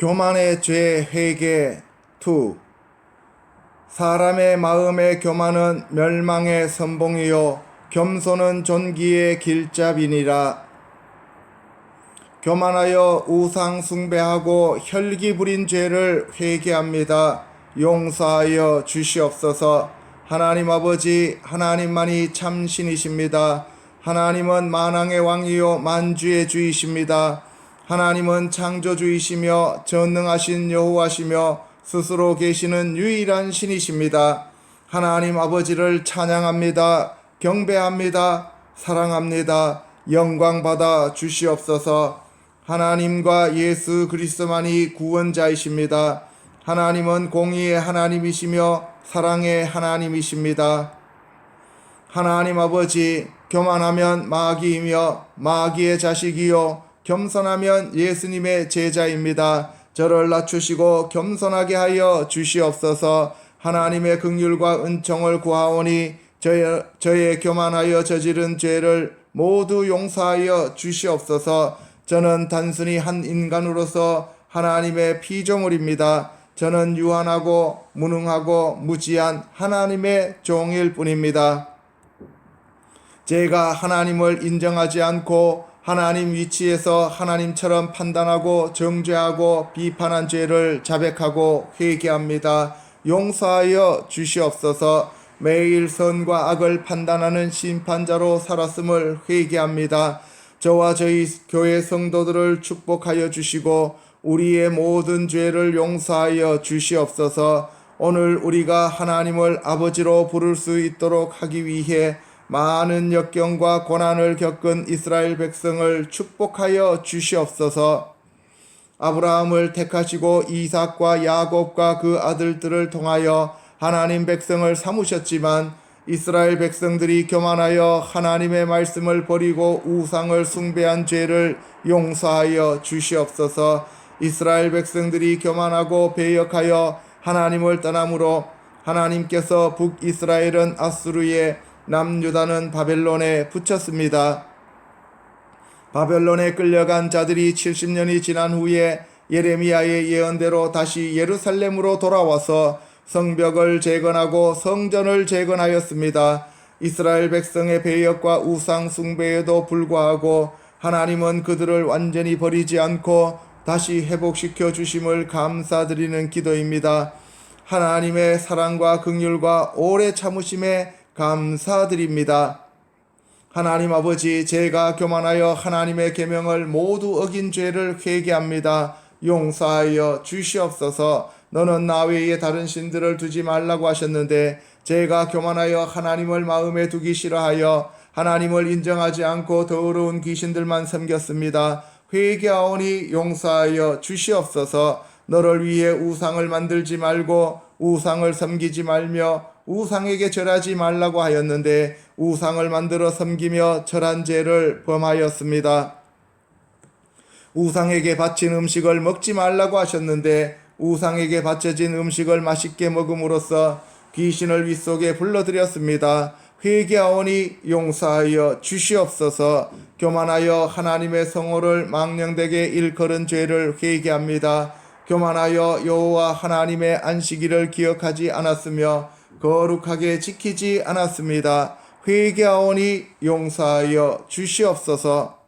교만의 죄 회개 2. 사람의 마음의 교만은 멸망의 선봉이요 겸손은 존귀의 길잡이니라. 교만하여 우상 숭배하고 혈기 부린 죄를 회개합니다. 용서하여 주시옵소서. 하나님 아버지, 하나님만이 참 신이십니다. 하나님은 만왕의 왕이요 만주의 주이십니다. 하나님은 창조주이시며 전능하신 여호와시며 스스로 계시는 유일한 신이십니다. 하나님 아버지를 찬양합니다. 경배합니다. 사랑합니다. 영광받아 주시옵소서. 하나님과 예수 그리스도만이 구원자이십니다. 하나님은 공의의 하나님이시며 사랑의 하나님이십니다. 하나님 아버지, 교만하면 마귀이며 마귀의 자식이요 겸손하면 예수님의 제자입니다. 저를 낮추시고 겸손하게 하여 주시옵소서. 하나님의 긍휼과 은총을 구하오니 저의 교만하여 저지른 죄를 모두 용서하여 주시옵소서. 저는 단순히 한 인간으로서 하나님의 피조물입니다. 저는 유한하고 무능하고 무지한 하나님의 종일 뿐입니다. 제가 하나님을 인정하지 않고 하나님 위치에서 하나님처럼 판단하고 정죄하고 비판한 죄를 자백하고 회개합니다. 용서하여 주시옵소서. 매일 선과 악을 판단하는 심판자로 살았음을 회개합니다. 저와 저희 교회 성도들을 축복하여 주시고 우리의 모든 죄를 용서하여 주시옵소서. 오늘 우리가 하나님을 아버지로 부를 수 있도록 하기 위해 많은 역경과 고난을 겪은 이스라엘 백성을 축복하여 주시옵소서. 아브라함을 택하시고 이삭과 야곱과 그 아들들을 통하여 하나님 백성을 삼으셨지만 이스라엘 백성들이 교만하여 하나님의 말씀을 버리고 우상을 숭배한 죄를 용서하여 주시옵소서. 이스라엘 백성들이 교만하고 배역하여 하나님을 떠남으로 하나님께서 북이스라엘은 아수르에 남유다는 바벨론에 붙였습니다. 바벨론에 끌려간 자들이 70년이 지난 후에 예레미야의 예언대로 다시 예루살렘으로 돌아와서 성벽을 재건하고 성전을 재건하였습니다. 이스라엘 백성의 배역과 우상 숭배에도 불구하고 하나님은 그들을 완전히 버리지 않고 다시 회복시켜 주심을 감사드리는 기도입니다. 하나님의 사랑과 긍휼과 오래 참으심에 감사드립니다. 하나님 아버지, 제가 교만하여 하나님의 계명을 모두 어긴 죄를 회개합니다. 용서하여 주시옵소서. 너는 나 외에 다른 신들을 두지 말라고 하셨는데 제가 교만하여 하나님을 마음에 두기 싫어하여 하나님을 인정하지 않고 더러운 귀신들만 섬겼습니다. 회개하오니 용서하여 주시옵소서. 너를 위해 우상을 만들지 말고 우상을 섬기지 말며 우상에게 절하지 말라고 하였는데 우상을 만들어 섬기며 절한 죄를 범하였습니다. 우상에게 바친 음식을 먹지 말라고 하셨는데 우상에게 바쳐진 음식을 맛있게 먹음으로써 귀신을 윗속에 불러들였습니다. 회개하오니 용서하여 주시옵소서. 교만하여 하나님의 성호를 망령되게 일컬은 죄를 회개합니다. 교만하여 여호와 하나님의 안식일을 기억하지 않았으며 거룩하게 지키지 않았습니다. 회개하오니 용서하여 주시옵소서.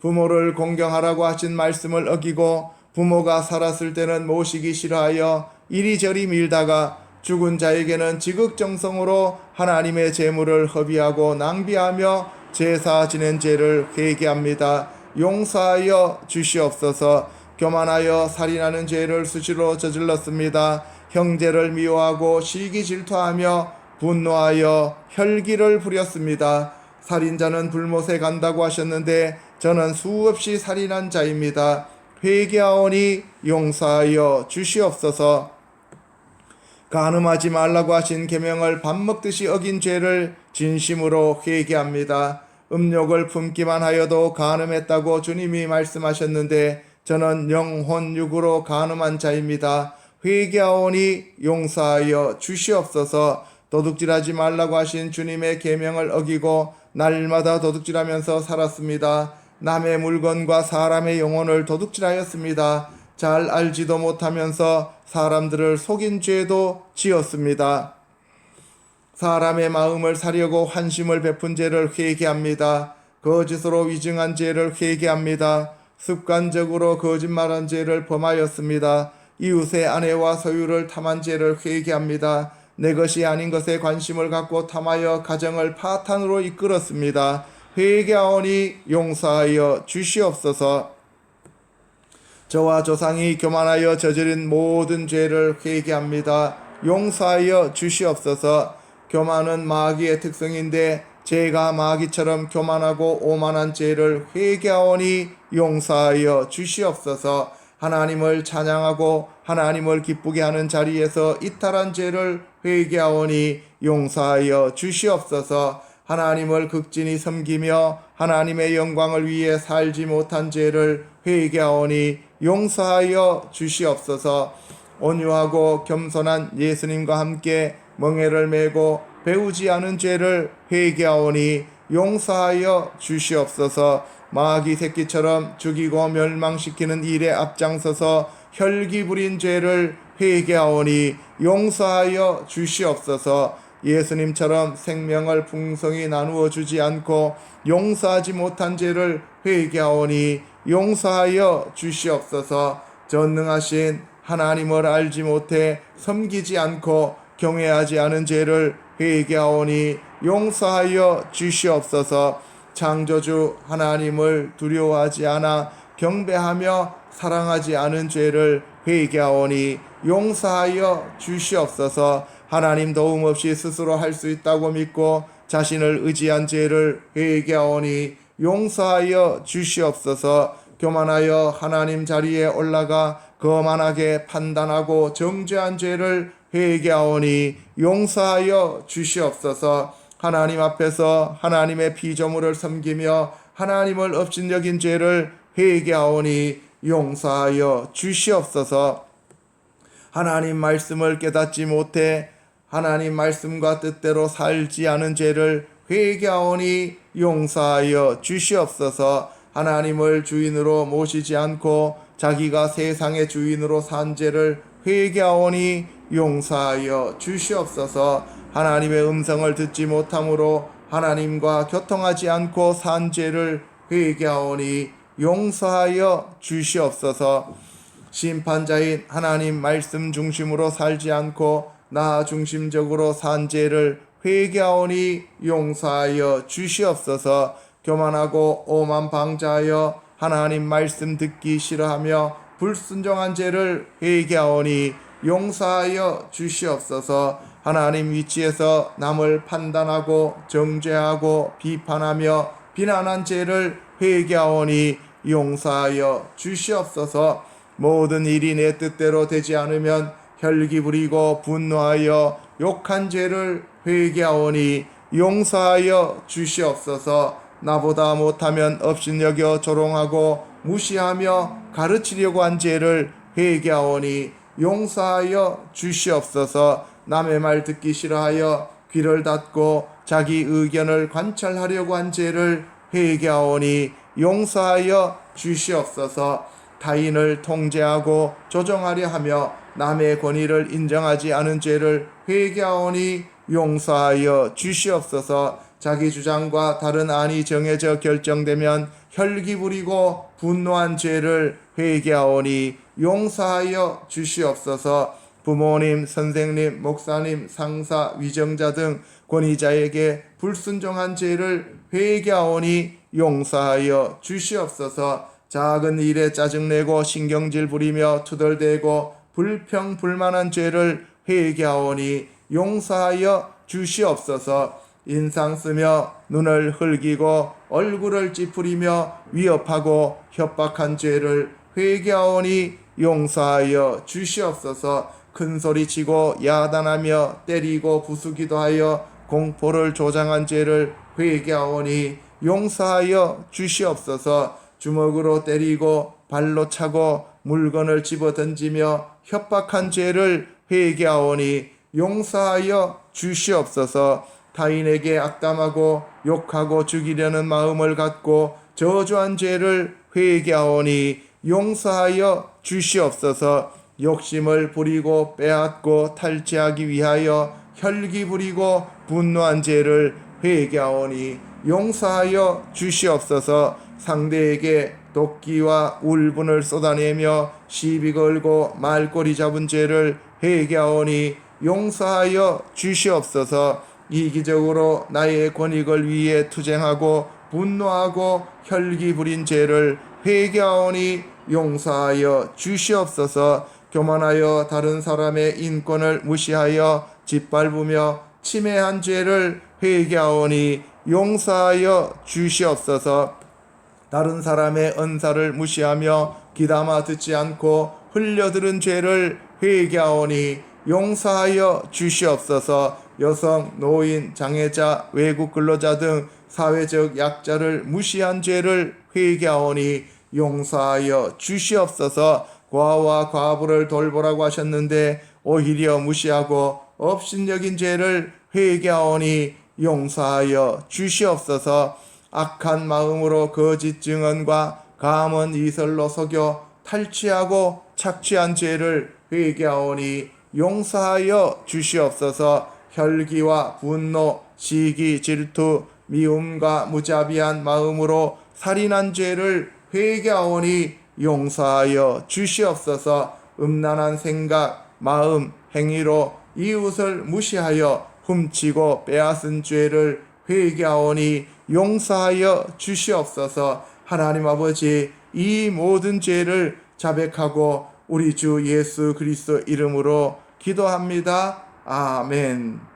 부모를 공경하라고 하신 말씀을 어기고 부모가 살았을 때는 모시기 싫어하여 이리저리 밀다가 죽은 자에게는 지극정성으로 하나님의 재물을 허비하고 낭비하며 제사 지낸 죄를 회개합니다. 용서하여 주시옵소서. 교만하여 살인하는 죄를 수시로 저질렀습니다. 형제를 미워하고 시기 질투하며 분노하여 혈기를 부렸습니다. 살인자는 불못에 간다고 하셨는데 저는 수없이 살인한 자입니다. 회개하오니 용서하여 주시옵소서. 간음하지 말라고 하신 계명을 밥 먹듯이 어긴 죄를 진심으로 회개합니다. 음욕을 품기만 하여도 간음했다고 주님이 말씀하셨는데 저는 영혼 육으로 간음한 자입니다. 회개하오니 용서하여 주시옵소서. 도둑질하지 말라고 하신 주님의 계명을 어기고 날마다 도둑질하면서 살았습니다. 남의 물건과 사람의 영혼을 도둑질하였습니다. 잘 알지도 못하면서 사람들을 속인 죄도 지었습니다. 사람의 마음을 사려고 환심을 베푼 죄를 회개합니다. 거짓으로 위증한 죄를 회개합니다. 습관적으로 거짓말한 죄를 범하였습니다. 이웃의 아내와 소유를 탐한 죄를 회개합니다. 내 것이 아닌 것에 관심을 갖고 탐하여 가정을 파탄으로 이끌었습니다. 회개하오니 용서하여 주시옵소서. 저와 조상이 교만하여 저지른 모든 죄를 회개합니다. 용서하여 주시옵소서. 교만은 마귀의 특성인데 제가 마귀처럼 교만하고 오만한 죄를 회개하오니 용서하여 주시옵소서. 하나님을 찬양하고 하나님을 기쁘게 하는 자리에서 이탈한 죄를 회개하오니 용서하여 주시옵소서. 하나님을 극진히 섬기며 하나님의 영광을 위해 살지 못한 죄를 회개하오니 용서하여 주시옵소서. 온유하고 겸손한 예수님과 함께 멍에를 메고 배우지 않은 죄를 회개하오니 용서하여 주시옵소서. 마귀 새끼처럼 죽이고 멸망시키는 일에 앞장서서 혈기 부린 죄를 회개하오니 용서하여 주시옵소서. 예수님처럼 생명을 풍성히 나누어 주지 않고 용서하지 못한 죄를 회개하오니 용서하여 주시옵소서. 전능하신 하나님을 알지 못해 섬기지 않고 경외하지 않은 죄를 회개하오니 용서하여 주시옵소서. 창조주 하나님을 두려워하지 않아 경배하며 사랑하지 않은 죄를 회개하오니 용서하여 주시옵소서. 하나님 도움 없이 스스로 할 수 있다고 믿고 자신을 의지한 죄를 회개하오니 용서하여 주시옵소서. 교만하여 하나님 자리에 올라가 거만하게 판단하고 정죄한 죄를 회개하오니 용서하여 주시옵소서. 하나님 앞에서 하나님의 피조물을 섬기며 하나님을 업신여긴 죄를 회개하오니 용서하여 주시옵소서. 하나님 말씀을 깨닫지 못해 하나님 말씀과 뜻대로 살지 않은 죄를 회개하오니 용서하여 주시옵소서. 하나님을 주인으로 모시지 않고 자기가 세상의 주인으로 산 죄를 회개하오니 용서하여 주시옵소서. 하나님의 음성을 듣지 못함으로 하나님과 교통하지 않고 산 죄를 회개하오니 용서하여 주시옵소서. 심판자인 하나님 말씀 중심으로 살지 않고 나 중심적으로 산 죄를 회개하오니 용서하여 주시옵소서. 교만하고 오만 방자하여 하나님 말씀 듣기 싫어하며 불순종한 죄를 회개하오니 용서하여 주시옵소서. 하나님 위치에서 남을 판단하고 정죄하고 비판하며 비난한 죄를 회개하오니 용서하여 주시옵소서. 모든 일이 내 뜻대로 되지 않으면 혈기 부리고 분노하여 욕한 죄를 회개하오니 용서하여 주시옵소서. 나보다 못하면 업신여겨 조롱하고 무시하며 가르치려고 한 죄를 회개하오니 용서하여 주시옵소서. 남의 말 듣기 싫어하여 귀를 닫고 자기 의견을 관찰하려고 한 죄를 회개하오니 용서하여 주시옵소서. 타인을 통제하고 조정하려 하며 남의 권위를 인정하지 않은 죄를 회개하오니 용서하여 주시옵소서. 자기 주장과 다른 안이 정해져 결정되면 혈기 부리고 분노한 죄를 회개하오니 용서하여 주시옵소서. 부모님, 선생님, 목사님, 상사, 위정자 등 권위자에게 불순종한 죄를 회개하오니 용서하여 주시옵소서. 작은 일에 짜증내고 신경질 부리며 투덜대고 불평불만한 죄를 회개하오니 용서하여 주시옵소서. 인상 쓰며 눈을 흘기고 얼굴을 찌푸리며 위협하고 협박한 죄를 회개하오니 용서하여 주시옵소서. 큰소리치고 야단하며 때리고 부수기도 하여 공포를 조장한 죄를 회개하오니 용서하여 주시옵소서. 주먹으로 때리고 발로 차고 물건을 집어던지며 협박한 죄를 회개하오니 용서하여 주시옵소서. 타인에게 악담하고 욕하고 죽이려는 마음을 갖고 저주한 죄를 회개하오니 용서하여 주시옵소서. 욕심을 부리고 빼앗고 탈취하기 위하여 혈기 부리고 분노한 죄를 회개하오니 용서하여 주시옵소서. 상대에게 도끼와 울분을 쏟아내며 시비 걸고 말꼬리 잡은 죄를 회개하오니 용서하여 주시옵소서. 이기적으로 나의 권익을 위해 투쟁하고 분노하고 혈기 부린 죄를 회개하오니 용서하여 주시옵소서. 교만하여 다른 사람의 인권을 무시하여 짓밟으며 침해한 죄를 회개하오니 용서하여 주시옵소서. 다른 사람의 은사를 무시하며 귀담아 듣지 않고 흘려들은 죄를 회개하오니 용서하여 주시옵소서. 여성, 노인, 장애자, 외국 근로자 등 사회적 약자를 무시한 죄를 회개하오니 용서하여 주시옵소서. 과와 과부를 돌보라고 하셨는데 오히려 무시하고 업신여긴 죄를 회개하오니 용서하여 주시옵소서. 악한 마음으로 거짓 증언과 감언 이설로 속여 탈취하고 착취한 죄를 회개하오니 용서하여 주시옵소서. 혈기와 분노, 시기, 질투, 미움과 무자비한 마음으로 살인한 죄를 회개하오니 용서하여 주시옵소서. 음란한 생각, 마음, 행위로 이웃을 무시하여 훔치고 빼앗은 죄를 회개하오니 용서하여 주시옵소서. 하나님 아버지, 이 모든 죄를 자백하고 우리 주 예수 그리스도 이름으로 기도합니다. 아멘.